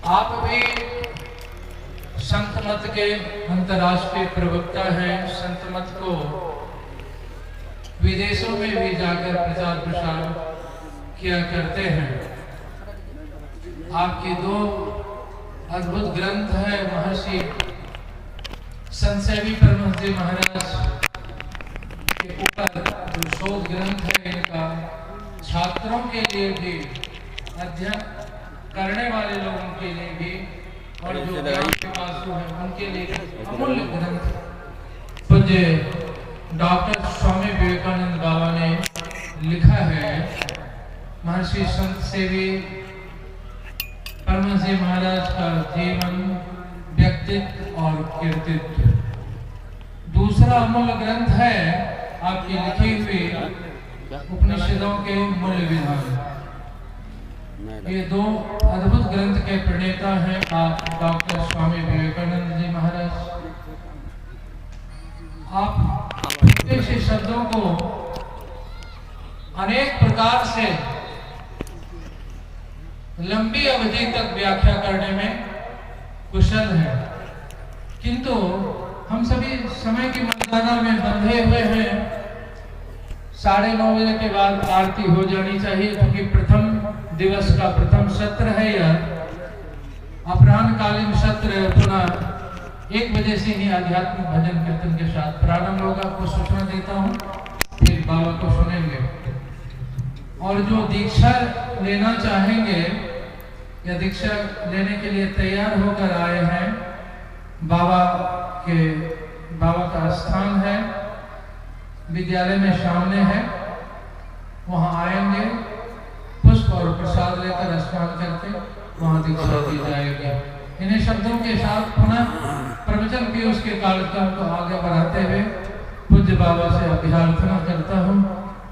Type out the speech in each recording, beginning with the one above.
आप भी संत मत के अंतर्राष्ट्रीय प्रवक्ता हैं। संत मत को विदेशों में भी जाकर प्रचार प्रसार किया करते हैं। आपके दो अद्भुत ग्रंथ हैं। महर्षि संत सेवी परमहंस जी महाराज के ऊपर जो शोध ग्रंथ है, इनका छात्रों के लिए भी, अध्ययन करने वाले लोगों के लिए भी, और जो ज्ञान के पासु हैं उनके लिए अमूल्य ग्रंथ पूज्य डॉक्टर स्वामी विवेकानंद बाबा ने लिखा है। महर्षि संत सेवी परमहंस जी महाराज का जीवन, व्यक्तित्व और कृतित्व। दूसरा अमूल्य ग्रंथ है आपकी लिखी हुई उपनिषदों के मूल्य विधान। ये दो अद्भुत ग्रंथ के प्रणेता हैं आप डॉक्टर स्वामी विवेकानंद जी महाराज। आप ऐसे शब्दों को अनेक प्रकार से लंबी अवधि तक व्याख्या करने में कुशल हैं, किंतु हम सभी समय की मर्यादा में बंधे हुए हैं। 9:30 बजे के बाद आरती हो जानी चाहिए, क्योंकि प्रथम दिवस का प्रथम सत्र है यह। अपराह्नकालीन सत्र पुनः 1 बजे से ही आध्यात्मिक भजन कीर्तन के साथ प्रारंभ होगा। आपको सूचना देता हूँ, फिर बाबा को सुनेंगे। और जो दीक्षा लेना चाहेंगे या दीक्षा लेने के लिए तैयार होकर आए हैं, बाबा का स्थान है विद्यालय में सामने है, वहाँ आएंगे, पुष्प और प्रसाद लेकर स्नान करके वहाँ दीक्षा दी जाएगी। इन्हीं शब्दों के साथ पुनः प्रवचन की उसके कार्यक्रम को आगे बढ़ाते हुए पूज्य बाबा से अभ्यर्थना करता हूँ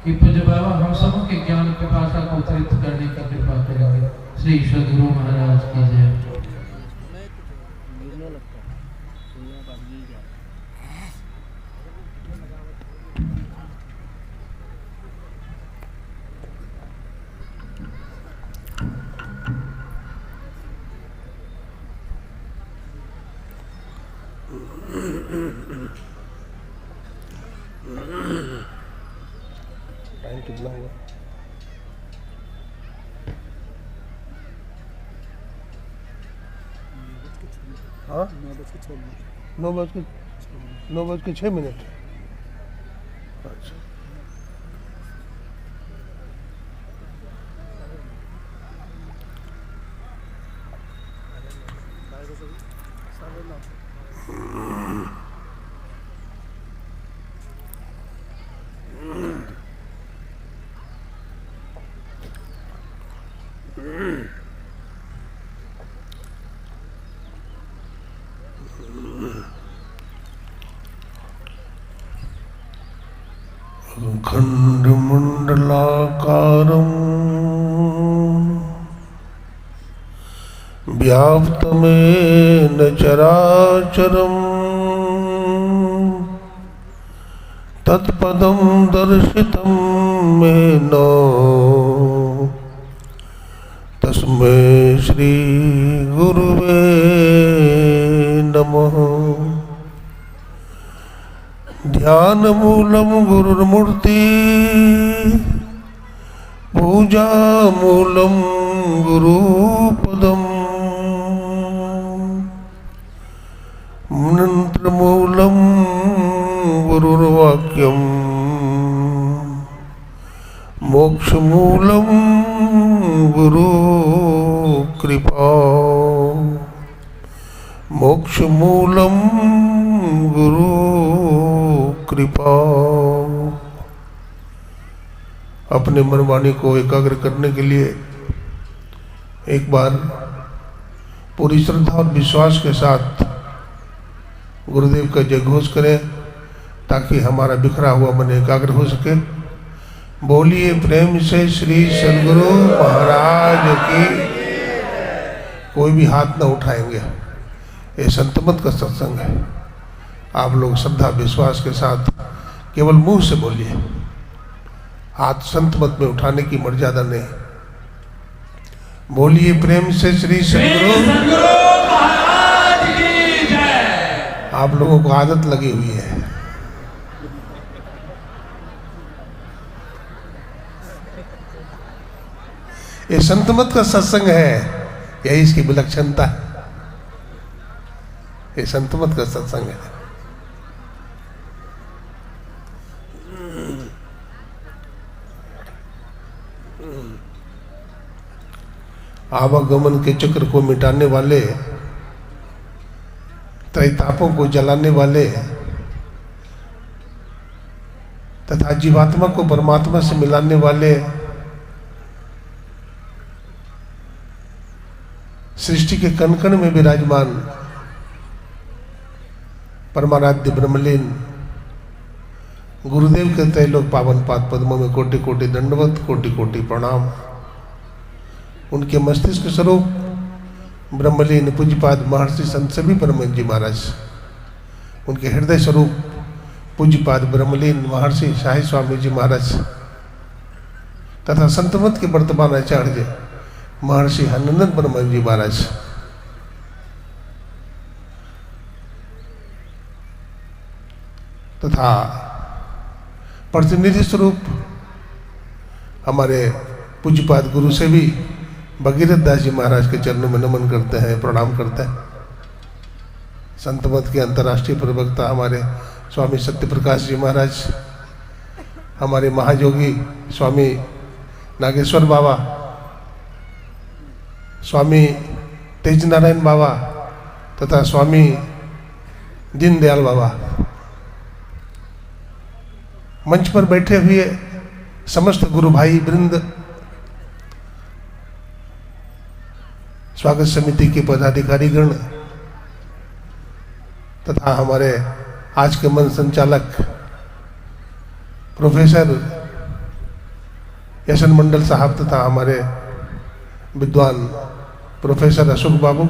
कि पूज्य बाबा हम सबों के ज्ञान पिपासा को तृप्त करने की कृपा करेंगे। श्री सद्गुरु महाराज की जय। टाइम कितना हुआ? हाँ, 9:06। अच्छा, खंडमंडलाकारं व्याप्तमेन चराचरं तत्पदं दर्शितं येन तस्मै श्री गुरुवे नमः। ध्यानमूलं गुरुर्मूर्ति, पूजामूलं गुरुपदम्, मंत्रमूलं गुरुर्वाक्यम्, मोक्षमूलं गुरुकृपा, मोक्षमूलं गुरु कृपा। अपने मनवाणी को एकाग्र करने के लिए एक बार पूरी श्रद्धा और विश्वास के साथ गुरुदेव का जय घोष करें, ताकि हमारा बिखरा हुआ मन एकाग्र हो सके। बोलिए प्रेम से श्री सद्गुरु महाराज की। कोई भी हाथ न उठाएंगे, ये संतमत का सत्संग है। आप लोग श्रद्धा विश्वास के साथ केवल मुंह से बोलिए, हाथ संत मत में उठाने की मर्यादा नहीं। बोलिए प्रेम से श्री सद्गुरु महाराज की जय। आप लोगों को आदत लगी हुई है। ये संत मत का सत्संग है, यही इसकी विलक्षणता है। ये संत मत का सत्संग है। आवागमन के चक्र को मिटाने वाले, त्रैतापों को जलाने वाले तथा जीवात्मा को परमात्मा से मिलाने वाले, सृष्टि के कण कण में विराजमान परमाराध्य ब्रह्मलीन गुरुदेव के त्रैलोक पावन पाद पद्मों में कोटि कोटि दंडवत, कोटि कोटि प्रणाम। उनके मस्तिष्क स्वरूप ब्रह्मलीन पूज्यपाद महर्षि संत सभी परमहंस जी महाराज, उनके हृदय स्वरूप पूज्यपाद ब्रह्मलीन महर्षि शाही स्वामी जी महाराज तथा संतमत के वर्तमान आचार्य महर्षि हननंदन परमहंस जी महाराज, तथा प्रतिनिधि स्वरूप हमारे पूज्यपाद गुरु से भी भगीरथ दास जी महाराज के चरणों में नमन करते हैं, प्रणाम करते हैं। संतमत के अंतर्राष्ट्रीय प्रवक्ता हमारे स्वामी सत्यप्रकाश जी महाराज, हमारे महायोगी स्वामी नागेश्वर बाबा, स्वामी तेज नारायण बाबा तथा स्वामी दीनदयाल बाबा, मंच पर बैठे हुए समस्त गुरु भाई वृंद, स्वागत समिति के पदाधिकारीगण तथा हमारे आज के मंच संचालक प्रोफेसर यशन मंडल साहब तथा हमारे विद्वान प्रोफेसर अशोक बाबू,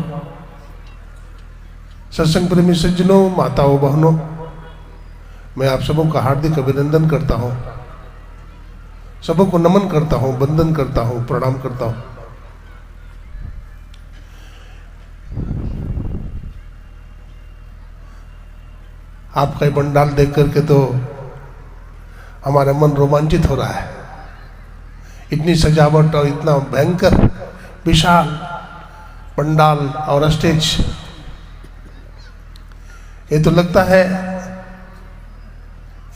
सत्संग प्रेमी सज्जनों, माताओं, बहनों, मैं आप सबों का हार्दिक अभिनंदन करता हूं, सबों को नमन करता हूं, वंदन करता हूं, प्रणाम करता हूं। आपका ये पंडाल देख करके तो हमारा मन रोमांचित हो रहा है। इतनी सजावट और इतना भयंकर विशाल पंडाल और स्टेज, ये तो लगता है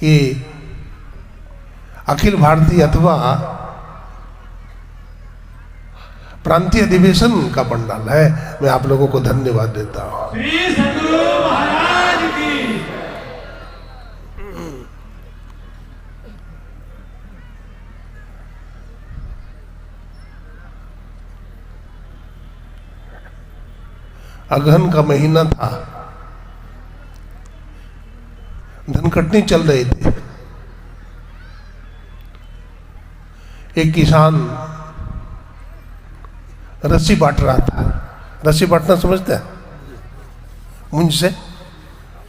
कि अखिल भारतीय अथवा प्रांतीय अधिवेशन का पंडाल है। मैं आप लोगों को धन्यवाद देता हूं। श्री सद्गुरु महाराज की। अगहन का महीना था, धनकटनी चल रही थी। एक किसान रस्सी बांट रहा था। रस्सी बांटना समझते हैं? मुंज से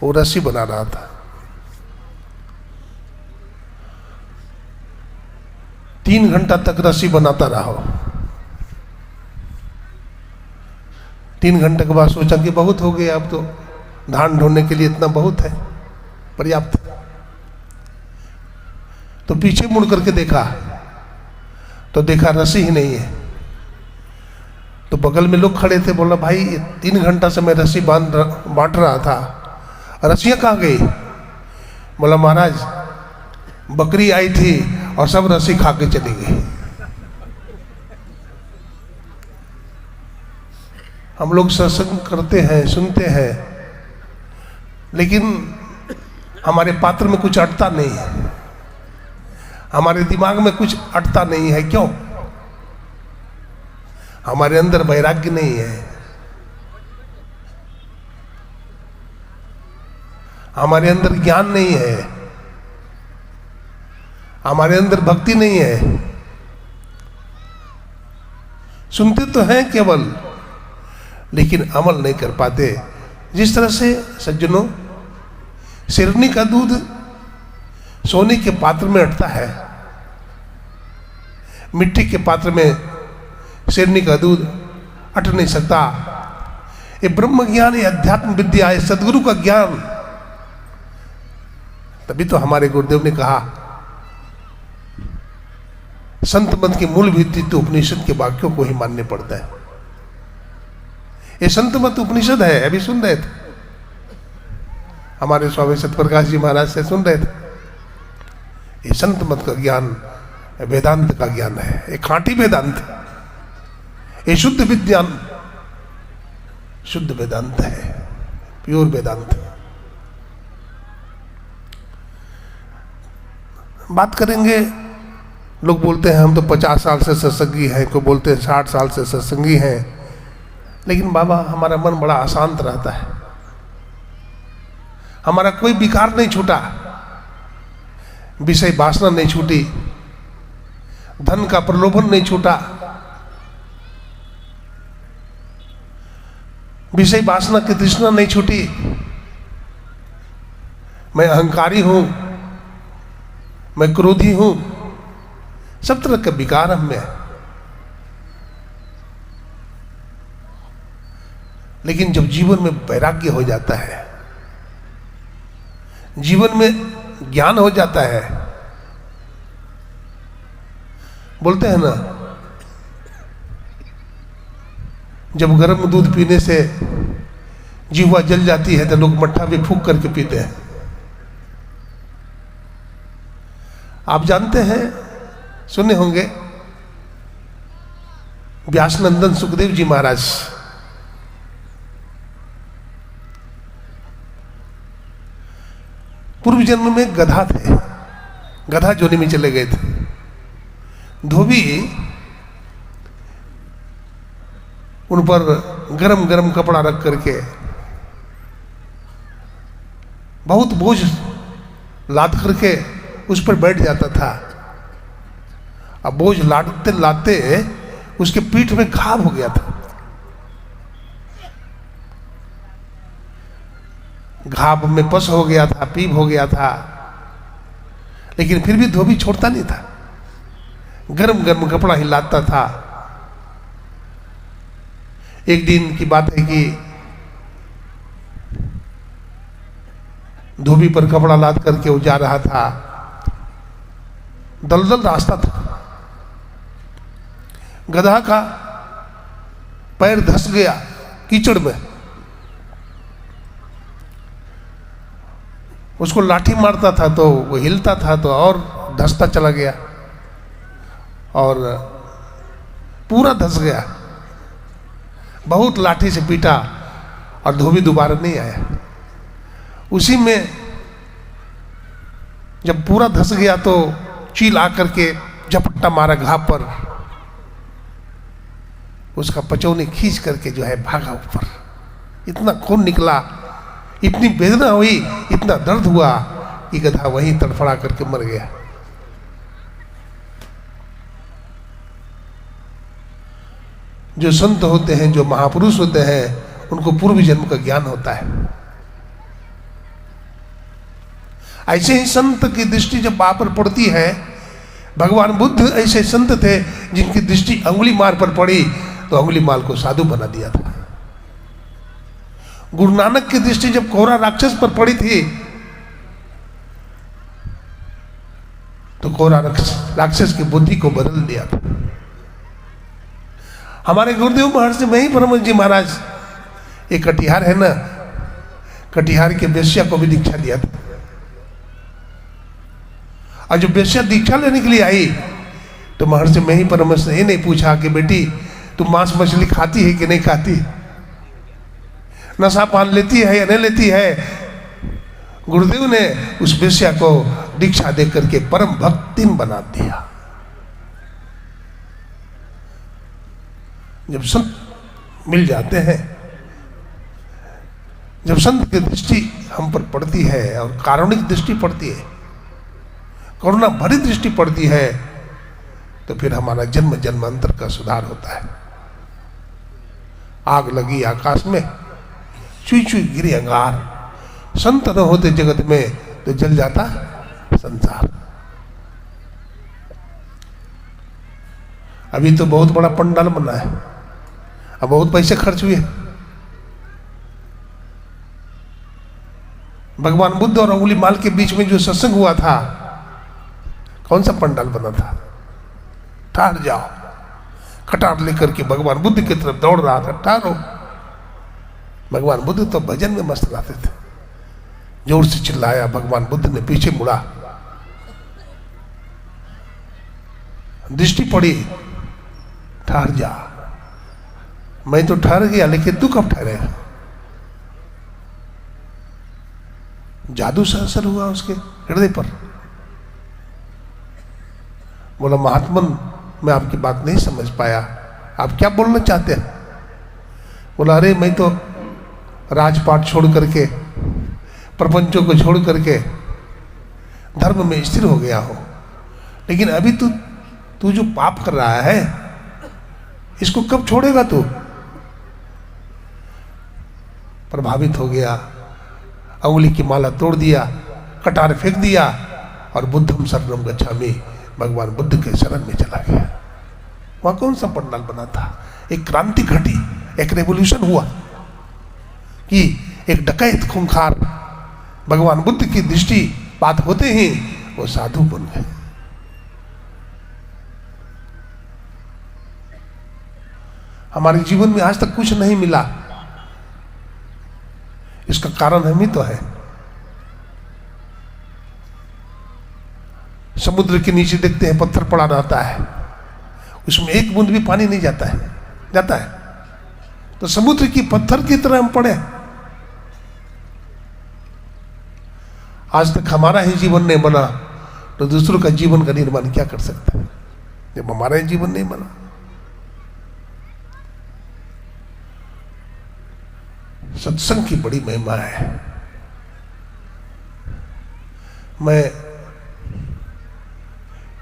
वो रस्सी बना रहा था। 3 घंटा तक रस्सी बनाता रहा। 3 घंटे के बाद सोचा कि बहुत हो गया, अब तो धान ढोने के लिए इतना बहुत है, पर्याप्त। तो पीछे मुड़ करके देखा तो देखा रस्सी ही नहीं है। तो बगल में लोग खड़े थे, बोला भाई 3 घंटा से मैं रस्सी बांट रहा था, रस्सियां कहाँ गई? बोला महाराज बकरी आई थी और सब रस्सी खा के चली गई। हम लोग सत्संग करते हैं, सुनते हैं, लेकिन हमारे पात्र में कुछ अटता नहीं है, हमारे दिमाग में कुछ अटता नहीं है। क्यों? हमारे अंदर वैराग्य नहीं है, हमारे अंदर ज्ञान नहीं है, हमारे अंदर भक्ति नहीं है। सुनते तो हैं केवल, लेकिन अमल नहीं कर पाते। जिस तरह से सज्जनों सिरनी का दूध सोने के पात्र में अटता है, मिट्टी के पात्र में शेरनी का दूध अट नहीं सकता। ये ब्रह्म ज्ञान, ये अध्यात्म विद्या, ये सदगुरु का ज्ञान। तभी तो हमारे गुरुदेव ने कहा संत मत की मूल भित्ति तो उपनिषद के वाक्यों को ही मानने पड़ता है। ये संत मत उपनिषद है। अभी सुन रहे थे हमारे स्वामी सतप्रकाश जी महाराज से सुन रहे थे। ये संत मत का ज्ञान वेदांत का ज्ञान है, एक खांटी वेदांत, ये शुद्ध विज्ञान, शुद्ध वेदांत है, प्योर वेदांत। बात करेंगे, लोग बोलते हैं हम तो 50 साल से सत्संगी हैं, कोई बोलते हैं 60 साल से सत्संगी हैं, लेकिन बाबा हमारा मन बड़ा अशांत रहता है, हमारा कोई विकार नहीं छूटा, विषय वासना नहीं छूटी, धन का प्रलोभन नहीं छूटा, विषय वासना की तृष्णा नहीं छूटी, मैं अहंकारी हूं, मैं क्रोधी हूं, सब तरह के विकार हम में है। लेकिन जब जीवन में वैराग्य हो जाता है, जीवन में ज्ञान हो जाता है, बोलते हैं ना जब गर्म दूध पीने से जीवा जल जाती है तो लोग मट्ठा भी फूंक करके पीते हैं। आप जानते हैं, सुने होंगे, व्यासनंदन सुखदेव जी महाराज पूर्व जन्म में गधा थे, गधा जोनी में चले गए थे। धोबी उन पर गरम गरम कपड़ा रख करके बहुत बोझ लाद करके उस पर बैठ जाता था। अब बोझ लादते लादते उसके पीठ में घाव हो गया था, घाव में पस हो गया था, पीप हो गया था, लेकिन फिर भी धोबी छोड़ता नहीं था, गरम गरम कपड़ा ही लादता था। एक दिन की बात है कि धोबी पर कपड़ा लाद करके वो जा रहा था, दलदल रास्ता था, गधा का पैर धंस गया कीचड़ में, उसको लाठी मारता था तो वो हिलता था तो और धंसता चला गया और पूरा धंस गया। बहुत लाठी से पीटा और धोबी दोबारा नहीं आया। उसी में जब पूरा धंस गया तो चील आकर के झपट्टा मारा घाव पर, उसका पचौनी खींच करके जो है भागा ऊपर। इतना खून निकला, इतनी वेदना हुई, इतना दर्द हुआ कि गधा वहीं तड़फड़ा करके मर गया। जो संत होते हैं, जो महापुरुष होते हैं, उनको पूर्व जन्म का ज्ञान होता है। ऐसे ही संत की दृष्टि जब आप पर पड़ती है, भगवान बुद्ध ऐसे संत थे जिनकी दृष्टि अंगुली मार पर पड़ी तो अंगुली माल को साधु बना दिया था। गुरु नानक की दृष्टि जब कोहरा राक्षस पर पड़ी थी तो कोहरा राक्षस की बुद्धि को बदल दिया था। हमारे गुरुदेव महर्षि मही परमहंस जी महाराज, एक कटिहार है ना, कटिहार के वेश्या को भी दीक्षा दिया था। और जब वेश्या दीक्षा लेने के लिए आई तो महर्षि मही परमहंस ने ये नहीं पूछा कि बेटी तुम मांस मछली खाती है कि नहीं खाती, नशा पान लेती है या नहीं लेती है। गुरुदेव ने उस वेश्या को दीक्षा दे करके परम भक्तिन बना दिया। जब संत मिल जाते हैं, जब संत की दृष्टि हम पर पड़ती है और कारुणिक दृष्टि पड़ती है, करुणा भरी दृष्टि पड़ती है, तो फिर हमारा जन्म जन्मांतर का सुधार होता है। आग लगी आकाश में, चुई चुई गिरे अंगार, संत न होते जगत में तो जल जाता संसार। अभी तो बहुत बड़ा पंडाल बना है, अब बहुत पैसे खर्च हुए। भगवान बुद्ध और अंगुली माल के बीच में जो सत्संग हुआ था, कौन सा पंडाल बना था? ठहर जाओ, कटार लेकर के भगवान बुद्ध की तरफ दौड़ रहा था, ठहरो। भगवान बुद्ध तो भजन में मस्त रहते थे। जोर से चिल्लाया, भगवान बुद्ध ने पीछे मुड़ा, दृष्टि पड़ी, ठहर जा। मैं तो ठहर गया, लेकिन तू कब ठहरेगा? जादू से असर हुआ उसके हृदय पर। बोला, महात्मन मैं आपकी बात नहीं समझ पाया, आप क्या बोलना चाहते हैं? बोला, अरे मैं तो राजपाट छोड़ करके, प्रपंचों को छोड़ करके धर्म में स्थिर हो गया हो, लेकिन अभी तू जो पाप कर रहा है इसको कब छोड़ेगा तू? प्रभावित हो गया, अंगुली की माला तोड़ दिया, कटार फेंक दिया और बुद्धम शरणम गच्छामि, भगवान बुद्ध के शरण में चला गया। वहां कौन सा पंडाल बना था? एक क्रांति घटी, एक रेवोल्यूशन हुआ कि एक डकैत खूंखार भगवान बुद्ध की दृष्टि बात होते ही वो साधु बन गए। हमारे जीवन में आज तक कुछ नहीं मिला, इसका कारण हम ही तो है। समुद्र के नीचे देखते हैं पत्थर पड़ा रहता है, उसमें एक बूंद भी पानी नहीं जाता है। तो समुद्र की पत्थर की तरह हम पड़े। आज तक हमारा ही जीवन नहीं बना तो दूसरों का जीवन का निर्माण क्या कर सकता है, जब हमारा ही जीवन नहीं बना? सत्संग की बड़ी महिमा है। मैं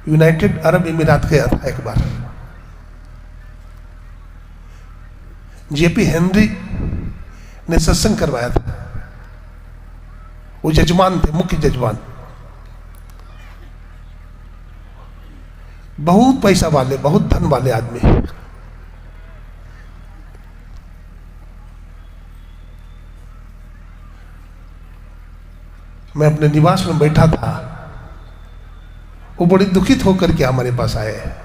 यूनाइटेड अरब अमीरात गया था एक बार। जेपी हेनरी ने सत्संग करवाया था। वो जजमान थे, मुख्य जजमान, बहुत पैसा वाले, बहुत धन वाले आदमी। मैं अपने निवास में बैठा था, वो बड़ी दुखित होकर के हमारे पास आए।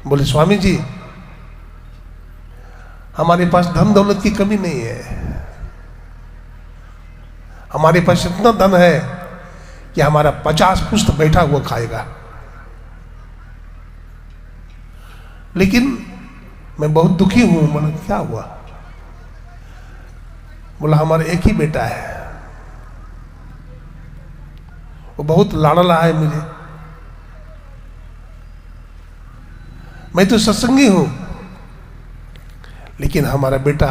बोले, स्वामी जी हमारे पास धन दौलत की कमी नहीं है, हमारे पास इतना धन है कि हमारा 50 पुश्त बैठा हुआ खाएगा, लेकिन मैं बहुत दुखी हूं। बोला, क्या हुआ? बोला, हमारा एक ही बेटा है, वो बहुत लाडला है मुझे। मैं तो सत्संगी हूं, लेकिन हमारा बेटा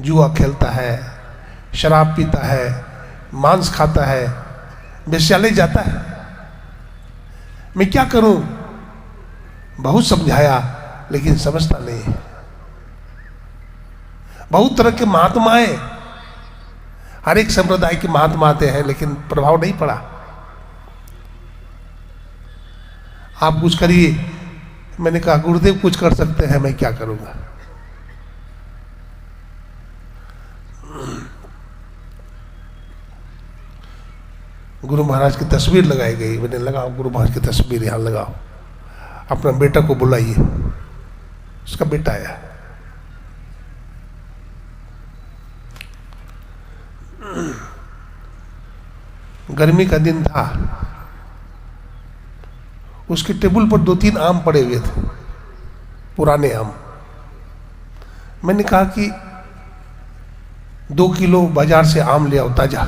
जुआ खेलता है, शराब पीता है, मांस खाता है, वेश्यालय जाता है। मैं क्या करूं? बहुत समझाया, लेकिन समझता नहीं। बहुत तरह के महात्माएं, हर एक संप्रदाय के महात्मा आते हैं, लेकिन प्रभाव नहीं पड़ा। आप कुछ करिए। मैंने कहा, गुरुदेव कुछ कर सकते हैं, मैं क्या करूंगा? गुरु महाराज की तस्वीर लगाई गई। मैंने लगाओ गुरु महाराज की तस्वीर यहां लगाओ, अपना बेटा को बुलाइए। उसका बेटा आया। गर्मी का दिन था, उसके टेबल पर 2-3 आम पड़े हुए थे, पुराने आम। मैंने कहा कि 2 किलो बाजार से आम ले आओ ताजा।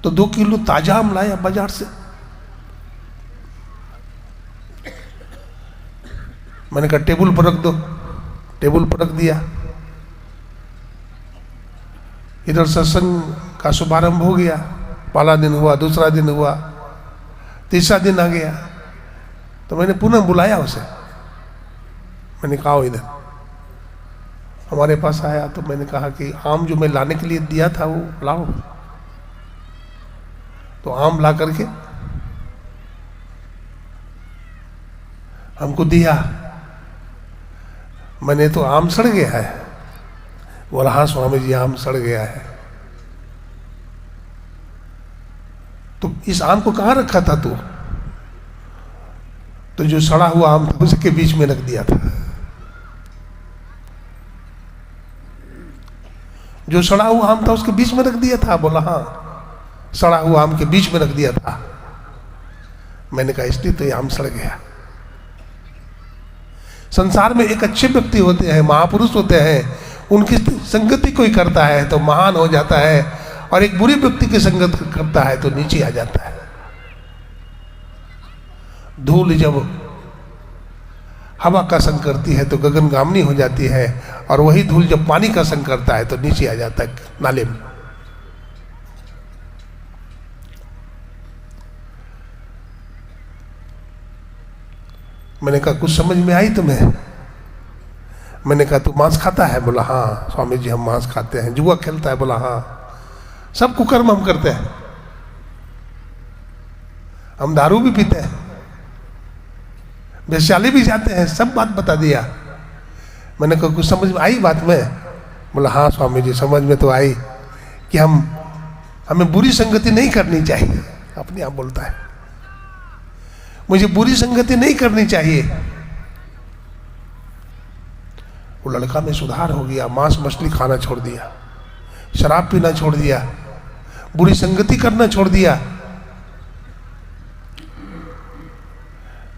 तो 2 किलो ताजा आम लाया बाजार से। मैंने कहा टेबल पर रख दो, टेबल पर रख दिया। इधर सत्संग का शुभारंभ हो गया। पहला दिन हुआ, दूसरा दिन हुआ, तीसरा दिन आ गया। तो मैंने पुनः बुलाया उसे। मैंने कहा इधर हमारे पास आया। तो मैंने कहा कि आम जो मैं लाने के लिए दिया था वो लाओ। तो आम ला करके हमको दिया। मैंने तो आम सड़ गया है। बोला हाँ स्वामी जी आम सड़ गया है। तो इस आम को कहाँ रखा था तू? तो जो सड़ा हुआ आम था उसके बीच में रख दिया था। जो सड़ा हुआ आम था उसके बीच में रख दिया था। बोला हाँ सड़ा हुआ आम के बीच में रख दिया था। मैंने कहा इसलिए तो ये आम सड़ गया। संसार में एक अच्छे व्यक्ति होते हैं, महापुरुष होते हैं, उनकी संगति कोई करता है तो महान हो जाता है, और एक बुरे व्यक्ति की संगत करता है तो नीचे आ जाता है। धूल जब हवा का संग करती है तो गगनगामिनी हो जाती है, और वही धूल जब पानी का संग करता है तो नीचे आ जाता है नाले में। मैंने कहा कुछ समझ में आई तुम्हें? मैंने कहा तू मांस खाता है? बोला हाँ स्वामी जी हम मांस खाते हैं। जुआ खेलता है? बोला हाँ। सब कुकर्म हम करते हैं। हम दारू भी पीते हैं, वेश्यालय भी जाते हैं, सब बात बता दिया। मैंने कहा कुछ समझ में आई बात में? बोला हाँ स्वामी जी समझ में तो आई कि हमें बुरी संगति नहीं करनी चाहिए। अपने आप बोलता है मुझे बुरी संगति नहीं करनी चाहिए। वो लड़का में सुधार हो गया, मांस मछली खाना छोड़ दिया, शराब पीना छोड़ दिया, बुरी संगति करना छोड़ दिया।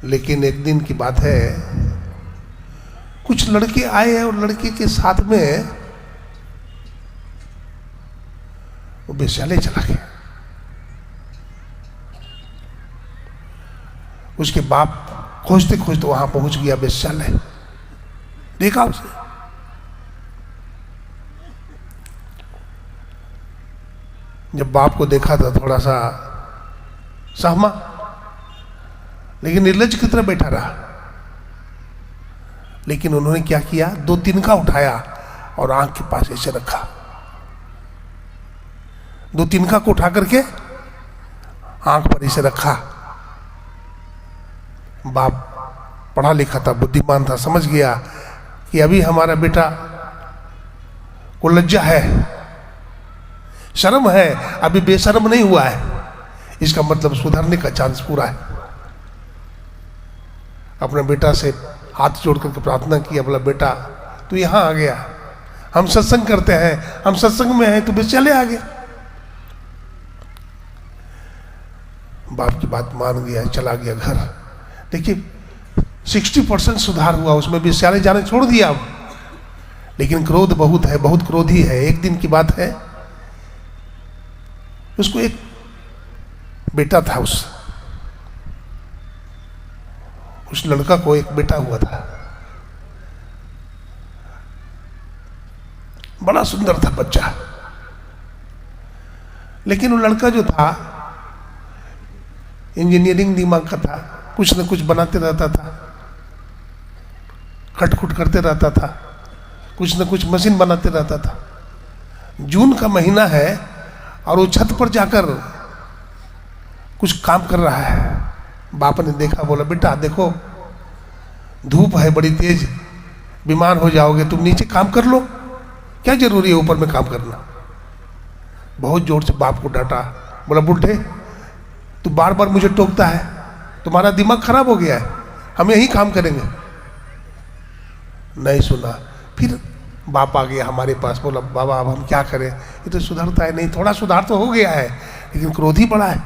लेकिन एक दिन की बात है, कुछ लड़के आए और लड़के के साथ में वो वेश्यालय चला गया। उसके बाप खोजते खोजते वहां पहुंच गया वेश्यालय, देखा उसे। जब बाप को देखा तो थोड़ा सा सहमा, लेकिन निर्लज की तरह बैठा रहा। लेकिन उन्होंने क्या किया, 2 तिनका उठाया और आंख के पास ऐसे रखा। 2 तिनका को उठा करके आंख पर ऐसे रखा। बाप पढ़ा लिखा था, बुद्धिमान था, समझ गया कि अभी हमारा बेटा को लज्जा है, शर्म है, अभी बेशर्म नहीं हुआ है, इसका मतलब सुधरने का चांस पूरा है। अपने बेटा से हाथ जोड़ करके प्रार्थना की, बोला बेटा तू यहाँ आ गया, हम सत्संग करते हैं, हम सत्संग में हैं, तू बेचाले आ गया। बाप की बात मान गया, चला गया घर। देखिए 60% सुधार हुआ, उसमें विद्यालय जाने छोड़ दिया अब। लेकिन क्रोध बहुत है, बहुत क्रोधी है। एक दिन की बात है, उसको एक बेटा था, उस लड़का को एक बेटा हुआ था, बड़ा सुंदर था बच्चा। लेकिन वो लड़का जो था इंजीनियरिंग दिमाग का था, कुछ न कुछ बनाते रहता था, खटखुट करते रहता था, कुछ न कुछ मशीन बनाते रहता था। जून का महीना है और वो छत पर जाकर कुछ काम कर रहा है। बाप ने देखा, बोला बेटा देखो धूप है बड़ी तेज, बीमार हो जाओगे, तुम नीचे काम कर लो, क्या जरूरी है ऊपर में काम करना। बहुत जोर से बाप को डांटा, बोला बुढ़े तू बार बार मुझे टोकता है, तुम्हारा दिमाग खराब हो गया है, हम यही काम करेंगे। नहीं सुना। फिर बाप आ गया हमारे पास, बोला बाबा अब हम क्या करें, ये तो सुधरता है नहीं, थोड़ा सुधार तो हो गया है लेकिन क्रोधी बड़ा है।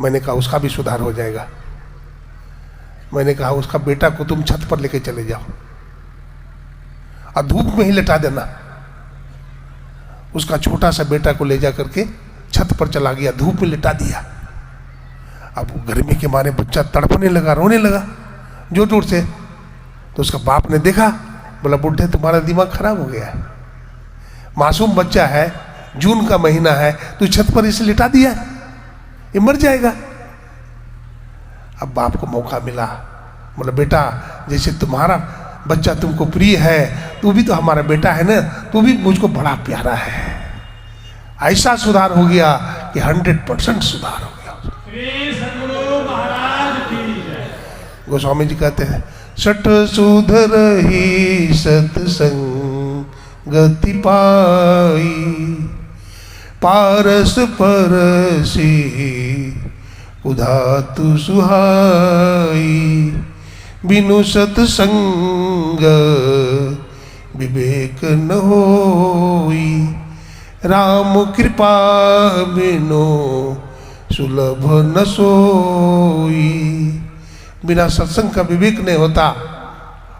मैंने कहा उसका भी सुधार हो जाएगा। मैंने कहा उसका बेटा को तुम छत पर लेके चले जाओ और धूप में ही लेटा देना। उसका छोटा सा बेटा को ले जा करके छत पर चला गया, धूप में लेटा दिया। अब गर्मी के मारे बच्चा तड़पने लगा, रोने लगा जोर जोर से। तो उसका बाप ने देखा, बोला बुढ़े तुम्हारा दिमाग खराब हो गया है, मासूम बच्चा है, जून का महीना है, तू छत पर इसे लिटा दिया, ये मर जाएगा। अब बाप को मौका मिला, बोला बेटा जैसे तुम्हारा बच्चा तुमको प्रिय है, तू भी तो हमारा बेटा है ना, तू भी मुझको बड़ा प्यारा है। ऐसा सुधार हो गया कि 100% सुधार हो गया। गोस्वामी जी कहते हैं, सठ सुधर ही सत्संगति पाई, पारस परसी उधातु सुहाई, बिनु सत्संग विवेक न होई, राम कृपा बिनु सुलभ न सोई। बिना सत्संग का विवेक नहीं होता,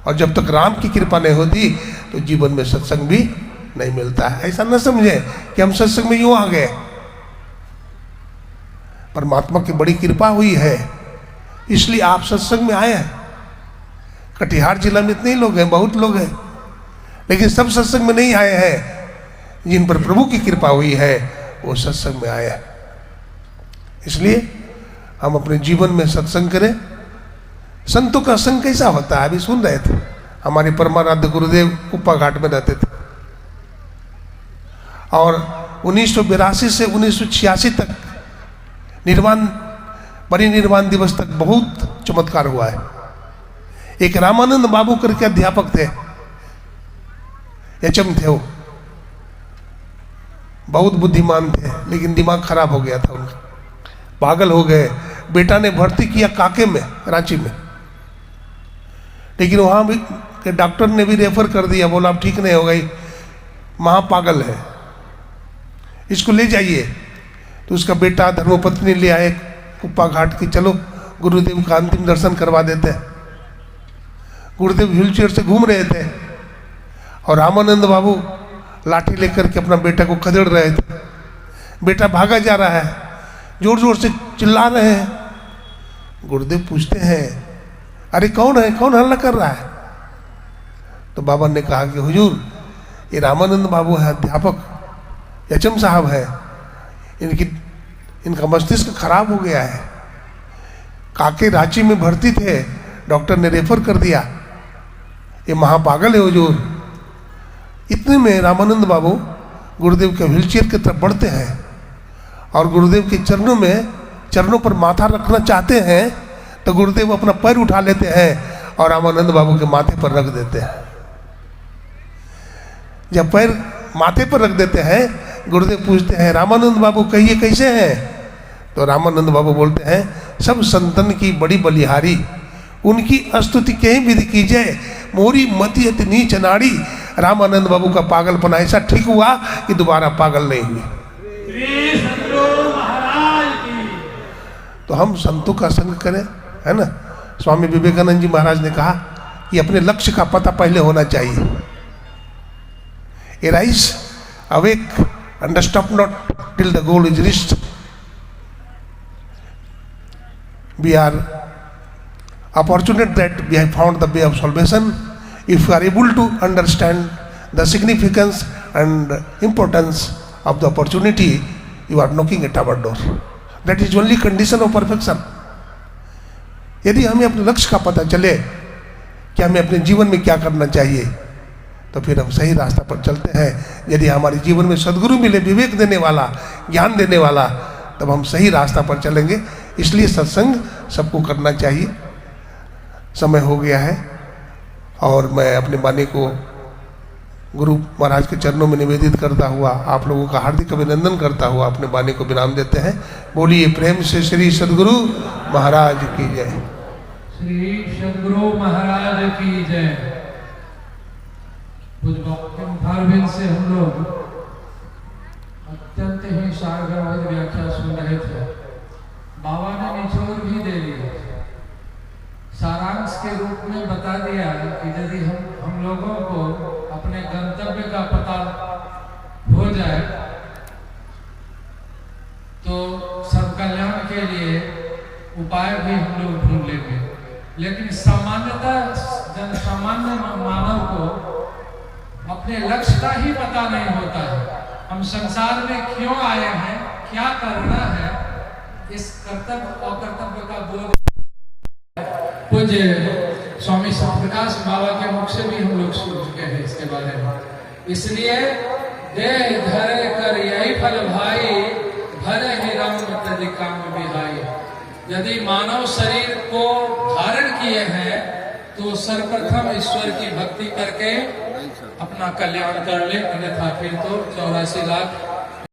और जब तक राम की कृपा नहीं होती तो जीवन में सत्संग भी नहीं मिलता है। ऐसा न समझे कि हम सत्संग में यूं आ गए, परमात्मा की बड़ी कृपा हुई है इसलिए आप सत्संग में आए हैं। कटिहार जिला में इतने लोग हैं, बहुत लोग हैं, लेकिन सब सत्संग में नहीं आए हैं। जिन पर प्रभु की कृपा हुई है वो सत्संग में आए हैं। इसलिए हम अपने जीवन में सत्संग करें। संतों का संग कैसा होता है, अभी सुन रहे थे, हमारे परमाराध्य गुरुदेव कुप्पा घाट में रहते थे और 1982 से 1986 तक निर्वाण परिनिर्वाण दिवस तक बहुत चमत्कार हुआ है। एक रामानंद बाबू करके अध्यापक थे, एचएम थे, वो बहुत बुद्धिमान थे, लेकिन दिमाग खराब हो गया था उनका, पागल हो गए। बेटा ने भर्ती किया काके में, रांची में, लेकिन वहां भी के डॉक्टर ने भी रेफर कर दिया, बोला अब ठीक नहीं होगा, महापागल है, इसको ले जाइए। तो उसका बेटा धर्मपत्नी ले आए कुप्पा घाट की, चलो गुरुदेव का अंतिम दर्शन करवा देते हैं। गुरुदेव व्हीलचेयर से घूम रहे थे और रामानंद बाबू लाठी लेकर के अपना बेटा को खदेड़ रहे थे। बेटा भागा जा रहा है, जोर जोर से चिल्ला रहे हैं। गुरुदेव पूछते हैं, अरे कौन है, कौन हल्ला कर रहा है? तो बाबा ने कहा कि हुजूर ये रामानंद बाबू है, अध्यापक, एचएम साहब है, इनका मस्तिष्क खराब हो गया है, काके रांची में भर्ती थे, डॉक्टर ने रेफर कर दिया, ये महापागल है हुजूर। इतने में रामानंद बाबू गुरुदेव के व्हीलचेयर की तरफ बढ़ते हैं और गुरुदेव के चरणों पर माथा रखना चाहते हैं, तो गुरुदेव अपना पैर उठा लेते हैं और रामानंद बाबू के माथे पर रख देते हैं। जब पैर माथे पर रख देते हैं, गुरुदेव पूछते हैं, रामानंद बाबू कहिए कैसे हैं? तो रामानंद बाबू बोलते हैं, सब संतन की बड़ी बलिहारी, उनकी स्तुति कहीं विधि कीजिए, मोरी मति अति नीच नाड़ी। रामानंद बाबू का पागलपना ऐसा ठीक हुआ कि दोबारा पागल नहीं हुए। तो हम संतों का संग करें, है ना। स्वामी विवेकानंद जी महाराज ने कहा कि अपने लक्ष्य का पता पहले होना चाहिए। Arise, awake, and stop not till the goal is reached. We are fortunate that we have found the way of salvation. If you are able to understand the significance and importance of the opportunity, you are knocking at our door. That is only condition of perfection. यदि हमें अपने लक्ष्य का पता चले कि हमें अपने जीवन में क्या करना चाहिए, तो फिर हम सही रास्ता पर चलते हैं। यदि हमारे जीवन में सद्गुरु मिले, विवेक देने वाला, ज्ञान देने वाला, तब हम सही रास्ता पर चलेंगे। इसलिए सत्संग सबको करना चाहिए। समय हो गया है और मैं अपने वाणी को गुरु महाराज के चरणों में निवेदित करता हुआ आप लोगों का हार्दिक अभिनंदन करता हुआ अपने वाणी को विराम देते हैं। बोलिए प्रेम से श्री सद्गुरु महाराज की जय। श्री सद्गुरु महाराज की जय। भार्विन से हम लोग अत्यंत ही सारगर्भित व्याख्या सुन रहे थे। बाबा ने निचोड़ भी दे दिया, सारांश के रूप में बता दिया कि यदि हम लोगों को अपने गंतव्य का पता हो जाए तो सब कल्याण के लिए उपाय भी हम लोग ढूंढ लेंगे। लेकिन सामान्यतः जनसामान्य मानव को अपने लक्ष्य का ही पता नहीं होता है। हम संसार में क्यों आए हैं, क्या करना है, इस कर्तव्य अकर्तव्य का बोध पूज्य स्वामी सत्यप्रकाश बाबा के मुख से भी हम लोग सुन चुके हैं इसके बारे में। इसलिए दे धरे कर यही फल भाई, भरे ही राम तज काम बिहाई। यदि मानव शरीर को धारण किए हैं तो सर्वप्रथम ईश्वर की भक्ति करके अपना कल्याण कर ले, अन्यथा फिर तो 84 लाख